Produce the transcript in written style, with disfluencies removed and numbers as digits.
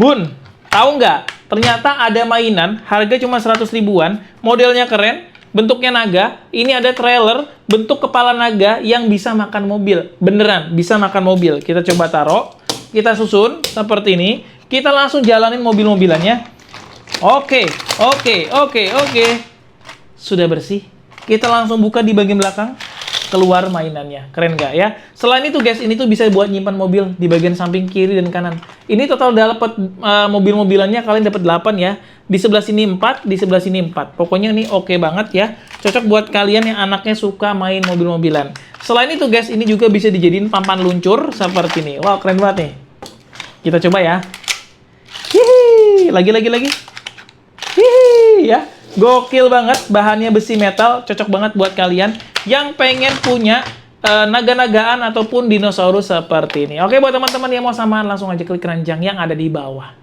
Bun, tahu nggak? Ternyata ada mainan, harga cuma 100 ribuan, modelnya keren, bentuknya naga, ini ada trailer, bentuk kepala naga yang bisa makan mobil. Beneran, bisa makan mobil. Kita coba taruh, kita susun seperti ini, kita langsung jalanin mobil-mobilannya. Oke. Sudah bersih. Kita langsung buka di bagian belakang. Keluar mainannya. Keren nggak ya? Selain itu guys, ini tuh bisa buat nyimpan mobil di bagian samping kiri dan kanan. Ini total dapat mobil-mobilannya kalian dapat 8 ya. Di sebelah sini 4, di sebelah sini 4. Pokoknya ini oke banget ya. Cocok buat kalian yang anaknya suka main mobil-mobilan. Selain itu guys, ini juga bisa dijadiin papan luncur seperti ini. Wow, keren banget nih. Kita coba ya. Hihi, lagi. Hihi, ya. Gokil banget, bahannya besi metal, cocok banget buat kalian yang pengen punya naga-nagaan ataupun dinosaurus seperti ini. Oke, buat teman-teman yang mau samaan, langsung aja klik keranjang yang ada di bawah.